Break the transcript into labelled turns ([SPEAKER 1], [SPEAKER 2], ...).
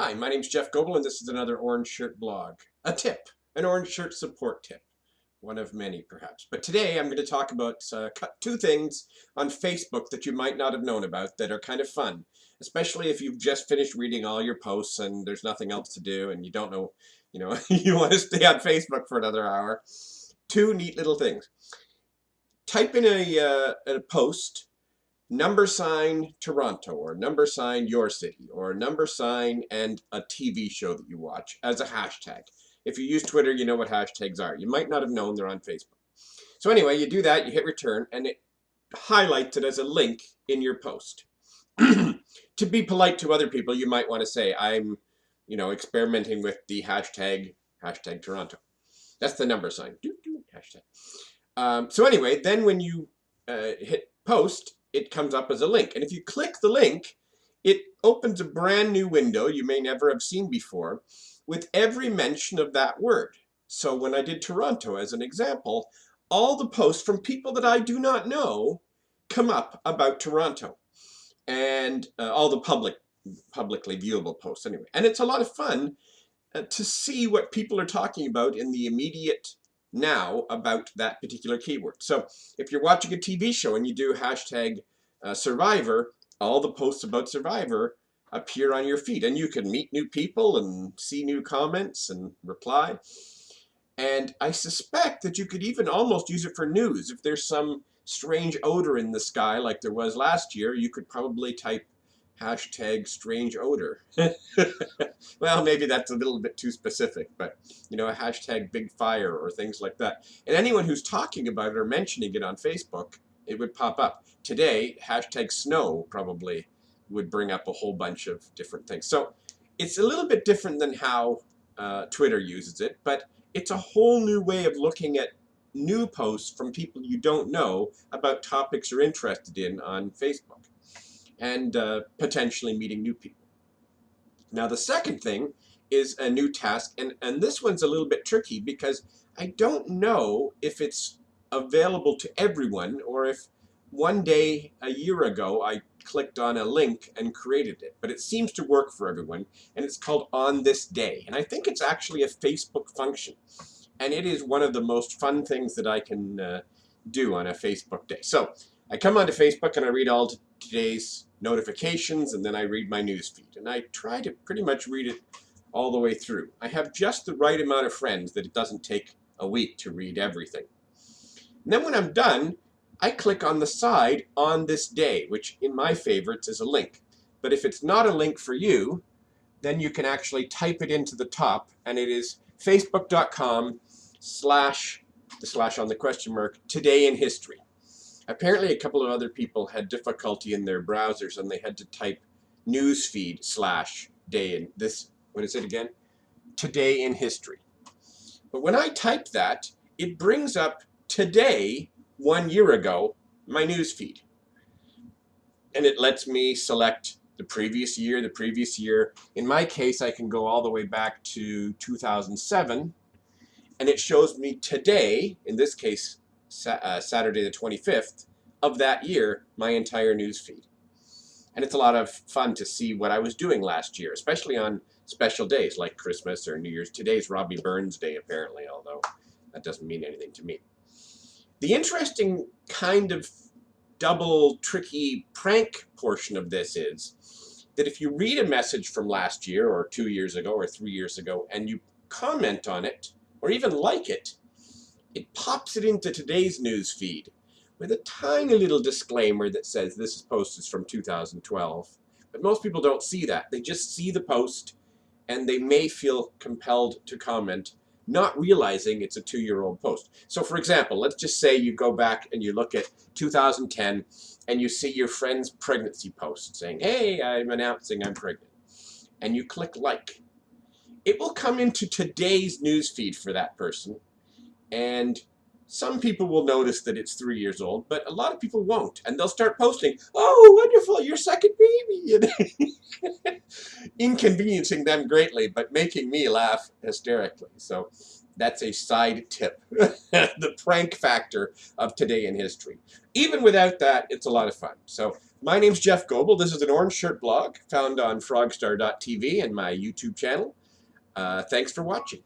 [SPEAKER 1] Hi, my name's Jeff Goebel, and this is another Orange Shirt blog. A tip, an Orange Shirt support tip. One of many, perhaps. But today I'm going to talk about two things on Facebook that you might not have known about that are kind of fun, especially if you've just finished reading all your posts and there's nothing else to do and you don't know, you want to stay on Facebook for another hour. Two neat little things. Type in a post # Toronto, or # your city, or # and a TV show that you watch as a hashtag. If you use Twitter, you know what hashtags are. You might not have known they're on Facebook. So anyway, you do that, you hit return, and it highlights it as a link in your post. To be polite to other people, you might want to say, I'm, experimenting with the hashtag Toronto. That's the # hashtag. So anyway, then when you hit post, it comes up as a link. And if you click the link, it opens a brand new window you may never have seen before with every mention of that word. So when I did Toronto as an example, all the posts from people that I do not know come up about Toronto. And all the publicly viewable posts anyway. And it's a lot of fun to see what people are talking about in the immediate now about that particular keyword. So if you're watching a TV show and you do hashtag Survivor, all the posts about Survivor appear on your feed, and you can meet new people and see new comments and reply. And I suspect that you could even almost use it for news. If there's some strange odor in the sky like there was last year, you could probably type hashtag strange odor. Well, maybe that's a little bit too specific, but a hashtag big fire or things like that. And anyone who's talking about it or mentioning it on Facebook, it would pop up. Today, hashtag snow probably would bring up a whole bunch of different things. So it's a little bit different than how Twitter uses it, but it's a whole new way of looking at new posts from people you don't know about topics you're interested in on Facebook, and potentially meeting new people. Now the second thing is a new task, and this one's a little bit tricky because I don't know if it's available to everyone, or if one day a year ago I clicked on a link and created it, but it seems to work for everyone, and it's called On This Day, and I think it's actually a Facebook function, and it is one of the most fun things that I can do on a Facebook day. So I come onto Facebook and I read all today's notifications, and then I read my news feed, and I try to pretty much read it all the way through. I have just the right amount of friends that it doesn't take a week to read everything. And then when I'm done, I click on the side On This Day, which in my favorites is a link. But if it's not a link for you, then you can actually type it into the top, and it is facebook.com/ the slash on the question mark, today in history. Apparently a couple of other people had difficulty in their browsers and they had to type newsfeed / day in this, what is it again? Today in history. But when I type that, it brings up today, 1 year ago, my newsfeed. And it lets me select the previous year. In my case, I can go all the way back to 2007, and it shows me today, in this case, Saturday the 25th of that year, my entire news feed. And it's a lot of fun to see what I was doing last year, especially on special days like Christmas or New Year's. Today's Robbie Burns Day, apparently, although that doesn't mean anything to me. The interesting kind of double tricky prank portion of this is that if you read a message from last year or 2 years ago or 3 years ago and you comment on it or even like it, it pops it into today's news feed with a tiny little disclaimer that says this post is from 2012. But most people don't see that. They just see the post and they may feel compelled to comment, not realizing it's a 2-year-old post. So for example, let's just say you go back and you look at 2010 and you see your friend's pregnancy post saying, hey, I'm announcing I'm pregnant. And you click like. It will come into today's news feed for that person. And some people will notice that it's 3 years old, but a lot of people won't. And they'll start posting, oh, wonderful, your second baby. Inconveniencing them greatly, but making me laugh hysterically. So that's a side tip. The prank factor of today in history. Even without that, it's a lot of fun. So My name's Jeff Goebel. This is an Orange Shirt blog found on frogstar.tv and my YouTube channel. Thanks for watching.